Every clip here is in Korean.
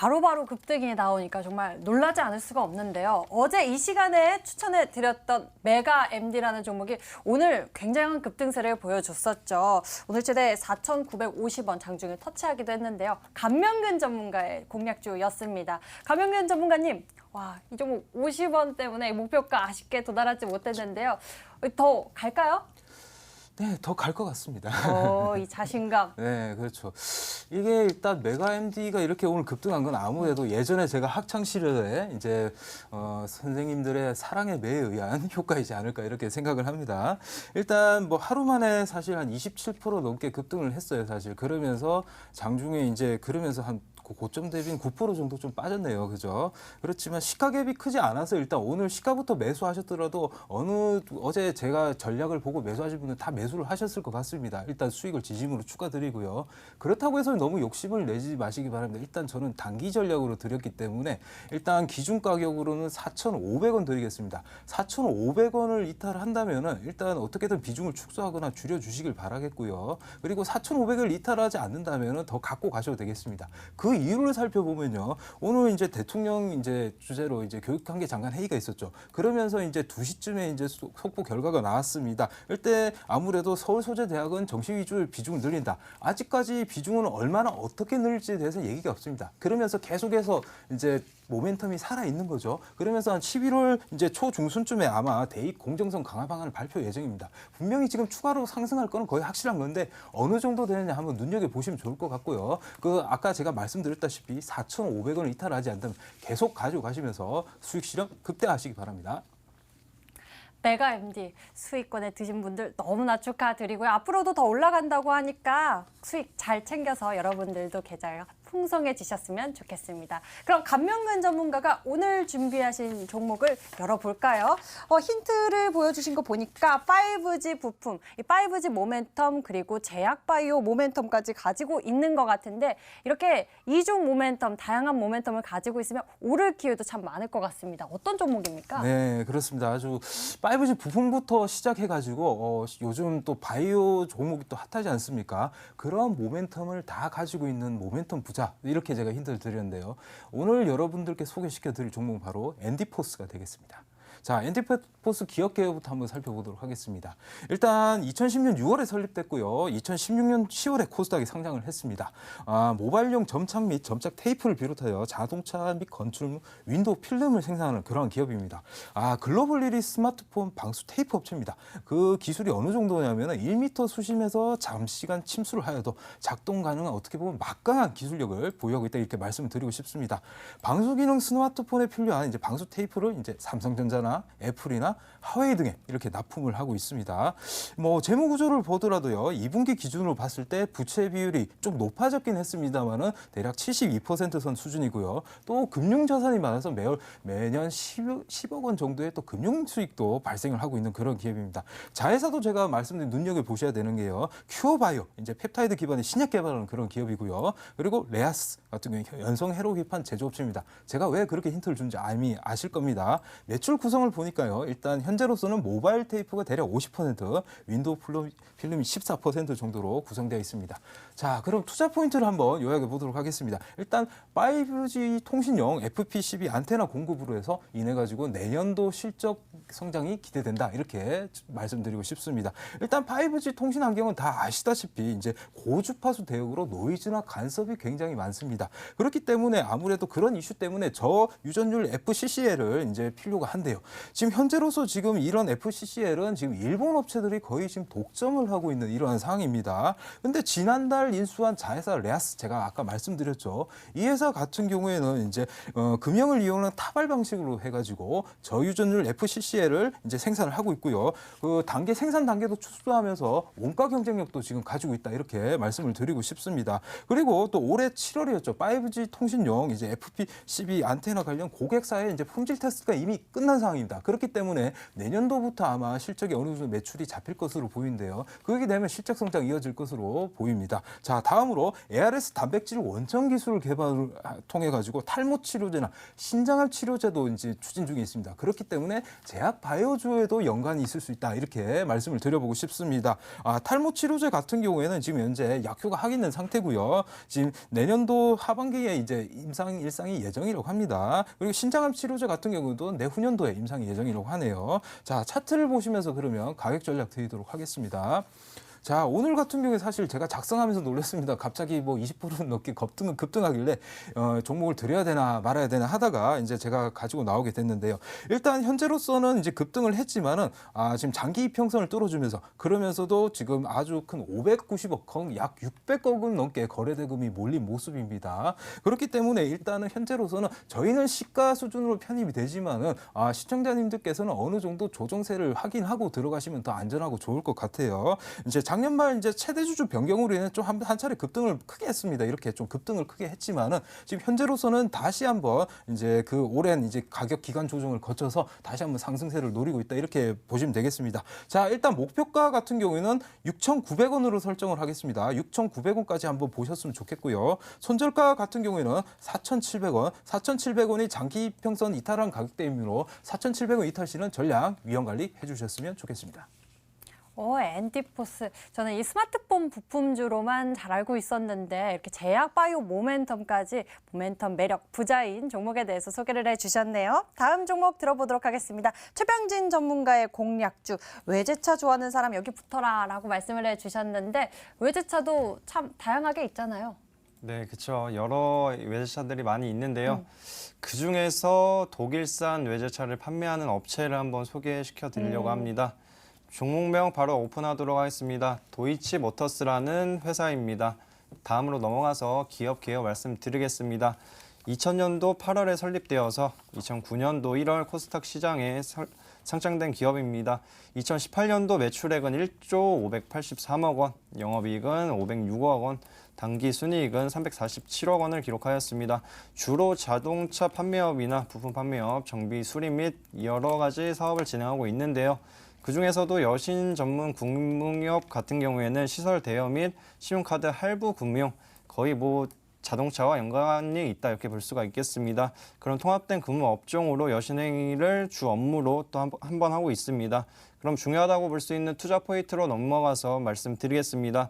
바로바로 급등이 나오니까 정말 놀라지 않을 수가 없는데요. 어제 이 시간에 추천해드렸던 메가 MD라는 종목이 오늘 굉장한 급등세를 보여줬었죠. 오늘 최대 4,950원 장중을 터치하기도 했는데요. 감명근 전문가의 공략주였습니다. 감명근 전문가님, 와, 이 종목 50원 때문에 목표가 아쉽게 도달하지 못했는데요. 더 갈까요? 네, 더 갈 것 같습니다. 이 자신감. 네, 그렇죠. 이게 일단 메가 MD가 이렇게 오늘 급등한 건 아무래도 예전에 제가 학창 시절에 이제 선생님들의 사랑의 매에 의한 효과이지 않을까 이렇게 생각을 합니다. 일단 뭐 하루 만에 사실 한 27% 넘게 급등을 했어요, 사실. 그러면서 장중에 이제 그러면서 한 고점 대비는 9% 정도 좀 빠졌네요. 그죠? 그렇지만 시가 갭이 크지 않아서 일단 오늘 시가부터 매수하셨더라도 어제 제가 전략을 보고 매수하신 분은 다 매수를 하셨을 것 같습니다. 일단 수익을 지짐으로 추가드리고요. 그렇다고 해서 너무 욕심을 내지 마시기 바랍니다. 일단 저는 단기 전략으로 드렸기 때문에 일단 기준 가격으로는 4,500원 드리겠습니다. 4,500원을 이탈한다면은 일단 어떻게든 비중을 축소하거나 줄여주시길 바라겠고요. 그리고 4,500을 이탈하지 않는다면은 더 갖고 가셔도 되겠습니다. 그 이유를 살펴보면요. 오늘 이제 대통령 이제 주제로 이제 교육관계 장관 회의가 있었죠. 그러면서 이제 2시쯤에 이제 속보 결과가 나왔습니다. 이때 아무래도 서울소재대학은 정시 위주 비중을 늘린다. 아직까지 비중은 얼마나 어떻게 늘릴지에 대해서 얘기가 없습니다. 그러면서 계속해서 이제 모멘텀이 살아 있는 거죠. 그러면서 한 11월 이제 초중순쯤에 아마 대입 공정성 강화 방안을 발표 예정입니다. 분명히 지금 추가로 상승할 거는 거의 확실한 건데 어느 정도 되느냐 한번 눈여겨 보시면 좋을 것 같고요. 아까 제가 말씀드렸다시피 4,500원을 이탈하지 않다면 계속 가지고 가시면서 수익 실현 극대화하시기 바랍니다. 메가 MD 수익권에 드신 분들 너무나 축하드리고요. 앞으로도 더 올라간다고 하니까 수익 잘 챙겨서 여러분들도 계좌가 풍성해지셨으면 좋겠습니다. 그럼 감명근 전문가가 오늘 준비하신 종목을 열어볼까요? 힌트를 보여주신 거 보니까 5G 부품, 이 5G 모멘텀 그리고 제약바이오 모멘텀까지 가지고 있는 것 같은데 이렇게 이중 모멘텀, 다양한 모멘텀을 가지고 있으면 오를 기회도 참 많을 것 같습니다. 어떤 종목입니까? 네, 그렇습니다. 아주 5G 부품부터 시작해가지고 요즘 또 바이오 종목이 또 핫하지 않습니까? 그런 모멘텀을 다 가지고 있는 모멘텀 부자 이렇게 제가 힌트를 드렸는데요. 오늘 여러분들께 소개시켜드릴 종목은 바로 엔디포스가 되겠습니다. 자, 엔디포스 기업 개요부터 한번 살펴보도록 하겠습니다. 일단 2010년 6월에 설립됐고요. 2016년 10월에 코스닥에 상장을 했습니다. 모바일용 점착 및 점착 테이프를 비롯하여 자동차 및 건축, 윈도우 필름을 생산하는 그러한 기업입니다. 글로벌 1위 스마트폰 방수 테이프 업체입니다. 그 기술이 어느 정도냐면 1m 수심에서 잠시간 침수를 하여도 작동 가능한 어떻게 보면 막강한 기술력을 보유하고 있다 이렇게 말씀을 드리고 싶습니다. 방수 기능 스마트폰에 필요한 이제 방수 테이프를 이제 삼성전자나 애플이나 하웨이 등에 이렇게 납품을 하고 있습니다. 재무 구조를 보더라도요. 2분기 기준으로 봤을 때 부채 비율이 좀 높아졌긴 했습니다만은 대략 72% 선 수준이고요. 또 금융 자산이 많아서 매년 10억 원 정도의 또 금융 수익도 발생을 하고 있는 그런 기업입니다. 자회사도 제가 말씀드린 눈여겨 보셔야 되는 게요. 큐어바이오 이제 펩타이드 기반의 신약 개발하는 그런 기업이고요. 그리고 레아스 같은 경우에 연성 해로 기판 제조업체입니다. 제가 왜 그렇게 힌트를 준지 아실 겁니다. 매출 구성을 보니까요. 일단 현재로서는 모바일 테이프가 대략 50%, 윈도우 필름이 14% 정도로 구성되어 있습니다. 자, 그럼 투자 포인트를 한번 요약해 보도록 하겠습니다. 일단 5G 통신용 FP12 안테나 공급으로 해서 인해 가지고 내년도 실적 성장이 기대된다 이렇게 말씀드리고 싶습니다. 일단 5G 통신 환경은 다 아시다시피 이제 고주파수 대역으로 노이즈나 간섭이 굉장히 많습니다. 그렇기 때문에 아무래도 그런 이슈 때문에 저유전율 FCCL을 이제 필요가 한데요. 지금 현재로서 지금 이런 FCCL은 지금 일본 업체들이 거의 지금 독점을 하고 있는 이러한 상황입니다. 근데 지난달 인수한 자회사 레아스 제가 아까 말씀드렸죠. 이 회사 같은 경우에는 이제 금형을 이용한 타발 방식으로 해가지고 저유전율 FCCL을 이제 생산을 하고 있고요. 생산 단계도 축소하면서 원가 경쟁력도 지금 가지고 있다 이렇게 말씀을 드리고 싶습니다. 그리고 또 올해 7월이었죠. 5G 통신용 이제 FP12 안테나 관련 고객사의 이제 품질 테스트가 이미 끝난 상황입니다. 상황입니다. 그렇기 때문에 내년도부터 아마 실적이 어느 정도 매출이 잡힐 것으로 보이는데요. 그렇게 되면 실적 성장 이어질 것으로 보입니다. 자, 다음으로 ARS 단백질 원천 기술 개발을 통해 가지고 탈모 치료제나 신장암 치료제도 이제 추진 중에 있습니다. 그렇기 때문에 제약 바이오주에도 연관이 있을 수 있다. 이렇게 말씀을 드려보고 싶습니다. 탈모 치료제 같은 경우에는 지금 현재 약효가 확인된 상태고요. 지금 내년도 하반기에 이제 일상이 예정이라고 합니다. 그리고 신장암 치료제 같은 경우도 내후년도에 임상이 예정이라고 하네요. 자, 차트를 보시면서 그러면 가격 전략 드리도록 하겠습니다. 자, 오늘 같은 경우에 사실 제가 작성하면서 놀랐습니다. 갑자기 뭐 20% 넘게 급등하길래 종목을 드려야 되나 말아야 되나 하다가 이제 제가 가지고 나오게 됐는데요. 일단 현재로서는 이제 급등을 했지만은 지금 장기 이평선을 뚫어주면서 그러면서도 지금 아주 큰 590억, 약 600억 원 넘게 거래대금이 몰린 모습입니다. 그렇기 때문에 일단은 현재로서는 저희는 시가 수준으로 편입이 되지만은 시청자님들께서는 어느 정도 조정세를 확인하고 들어가시면 더 안전하고 좋을 것 같아요. 이제 작년 말 이제 최대 주주 변경으로 인해 좀 한 차례 급등을 크게 했습니다. 이렇게 좀 급등을 크게 했지만은 지금 현재로서는 다시 한번 이제 그 오랜 이제 가격 기간 조정을 거쳐서 다시 한번 상승세를 노리고 있다. 이렇게 보시면 되겠습니다. 자, 일단 목표가 같은 경우에는 6,900원으로 설정을 하겠습니다. 6,900원까지 한번 보셨으면 좋겠고요. 손절가 같은 경우에는 4,700원, 4,700원이 장기 평선 이탈한 가격대이므로 4,700원 이탈 시는 전량 위험 관리 해주셨으면 좋겠습니다. 엔티포스. 저는 이 스마트폰 부품주로만 잘 알고 있었는데 이렇게 제약 바이오 모멘텀까지 모멘텀 매력 부자인 종목에 대해서 소개를 해주셨네요. 다음 종목 들어보도록 하겠습니다. 최병진 전문가의 공략주. 외제차 좋아하는 사람 여기 붙어라 라고 말씀을 해주셨는데 외제차도 참 다양하게 있잖아요. 네, 그렇죠. 여러 외제차들이 많이 있는데요. 그중에서 독일산 외제차를 판매하는 업체를 한번 소개시켜 드리려고 합니다. 종목명 바로 오픈하도록 하겠습니다. 도이치 모터스라는 회사입니다. 다음으로 넘어가서 기업 개요 말씀드리겠습니다. 2000년도 8월에 설립되어서 2009년도 1월 코스닥 시장에 상장된 기업입니다. 2018년도 매출액은 1조 583억 원, 영업이익은 506억 원, 당기 순이익은 347억 원을 기록하였습니다. 주로 자동차 판매업이나 부품 판매업, 정비 수리 및 여러 가지 사업을 진행하고 있는데요. 그중에서도 여신 전문 금융업 같은 경우에는 시설 대여 및 신용카드 할부 금융, 거의 뭐 자동차와 연관이 있다 이렇게 볼 수가 있겠습니다. 그런 통합된 금융 업종으로 여신행위를 주 업무로 또 한 번 하고 있습니다. 그럼 중요하다고 볼 수 있는 투자 포인트로 넘어가서 말씀드리겠습니다.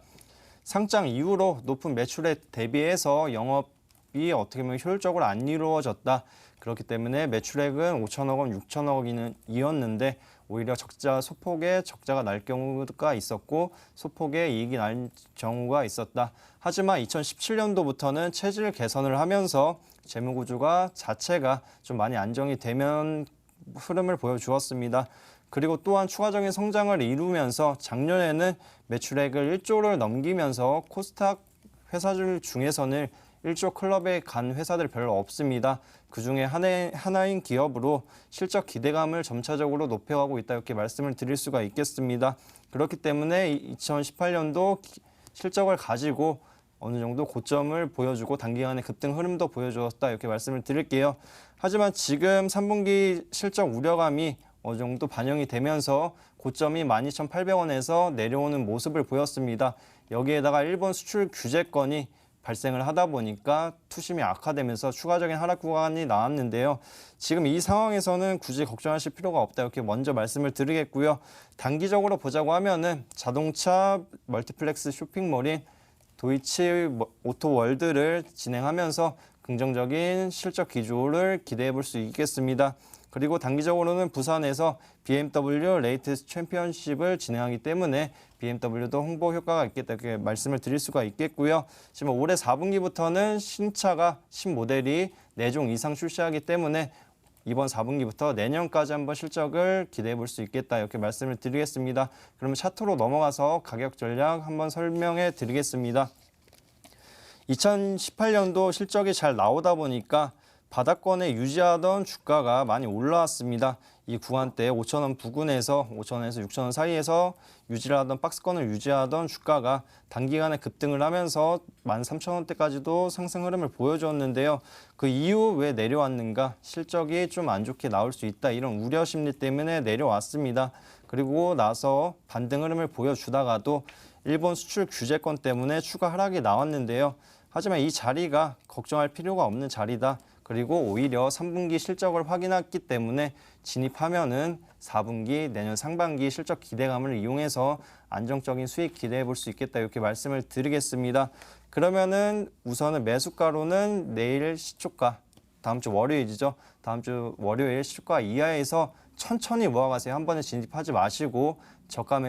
상장 이후로 높은 매출에 대비해서 영업이 어떻게 보면 효율적으로 안 이루어졌다. 그렇기 때문에 매출액은 5천억 원, 6천억 원이었는데 오히려 소폭의 적자가 날 경우가 있었고 소폭의 이익이 날 경우가 있었다. 하지만 2017년도부터는 체질 개선을 하면서 재무구조가 자체가 좀 많이 안정이 되면 흐름을 보여주었습니다. 그리고 또한 추가적인 성장을 이루면서 작년에는 매출액을 1조를 넘기면서 코스닥 회사들 중에서는 1조 클럽에 간 회사들 별로 없습니다. 그중에 하나인 기업으로 실적 기대감을 점차적으로 높여가고 있다 이렇게 말씀을 드릴 수가 있겠습니다. 그렇기 때문에 2018년도 실적을 가지고 어느 정도 고점을 보여주고 단기간에 급등 흐름도 보여주었다 이렇게 말씀을 드릴게요. 하지만 지금 3분기 실적 우려감이 어느 정도 반영이 되면서 고점이 12,800원에서 내려오는 모습을 보였습니다. 여기에다가 일본 수출 규제건이 발생을 하다 보니까 투심이 악화되면서 추가적인 하락 구간이 나왔는데요. 지금 이 상황에서는 굳이 걱정하실 필요가 없다 이렇게 먼저 말씀을 드리겠고요. 단기적으로 보자고 하면은 자동차 멀티플렉스 쇼핑몰인 도이치 오토월드를 진행하면서 긍정적인 실적 기조를 기대해 볼 수 있겠습니다. 그리고 단기적으로는 부산에서 BMW 레이티스 챔피언십을 진행하기 때문에 BMW도 홍보 효과가 있겠다 이렇게 말씀을 드릴 수가 있겠고요. 지금 올해 4분기부터는 신차가 신모델이 4종 이상 출시하기 때문에 이번 4분기부터 내년까지 한번 실적을 기대해 볼 수 있겠다 이렇게 말씀을 드리겠습니다. 그러면 차트로 넘어가서 가격 전략 한번 설명해 드리겠습니다. 2018년도 실적이 잘 나오다 보니까 바닥권에 유지하던 주가가 많이 올라왔습니다. 이 구간대 5,000원 부근에서 5,000원에서 6,000원 사이에서 유지를 하던 박스권을 유지하던 주가가 단기간에 급등을 하면서 13,000원대까지도 상승 흐름을 보여주었는데요. 그 이후 왜 내려왔는가? 실적이 좀 안 좋게 나올 수 있다. 이런 우려 심리 때문에 내려왔습니다. 그리고 나서 반등 흐름을 보여주다가도 일본 수출 규제권 때문에 추가 하락이 나왔는데요. 하지만 이 자리가 걱정할 필요가 없는 자리다. 그리고 오히려 3분기 실적을 확인했기 때문에 진입하면은 4분기 내년 상반기 실적 기대감을 이용해서 안정적인 수익 기대해 볼 수 있겠다. 이렇게 말씀을 드리겠습니다. 그러면은 우선은 매수가로는 내일 시초가, 다음 주 월요일이죠. 다음 주 월요일 시초가 이하에서 천천히 모아가세요. 한 번에 진입하지 마시고 저가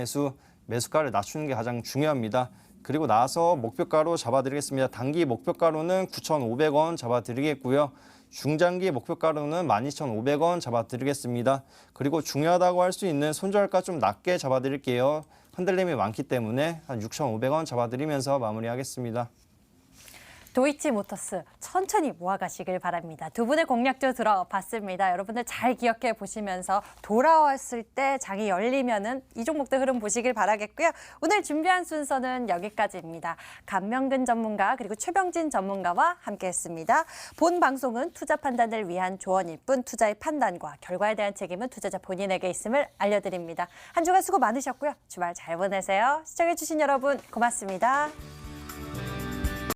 매수가를 낮추는 게 가장 중요합니다. 그리고 나서 목표가로 잡아드리겠습니다. 단기 목표가로는 9,500원 잡아드리겠고요. 중장기 목표가로는 12,500원 잡아드리겠습니다. 그리고 중요하다고 할 수 있는 손절가 좀 낮게 잡아드릴게요. 흔들림이 많기 때문에 한 6,500원 잡아드리면서 마무리하겠습니다. 도이치모터스 천천히 모아가시길 바랍니다. 두 분의 공략도 들어봤습니다. 여러분들 잘 기억해 보시면서 돌아왔을 때 장이 열리면은 이 종목도 흐름 보시길 바라겠고요. 오늘 준비한 순서는 여기까지입니다. 감명근 전문가 그리고 최병진 전문가와 함께했습니다. 본 방송은 투자 판단을 위한 조언일 뿐 투자의 판단과 결과에 대한 책임은 투자자 본인에게 있음을 알려드립니다. 한 주간 수고 많으셨고요. 주말 잘 보내세요. 시청해주신 여러분 고맙습니다.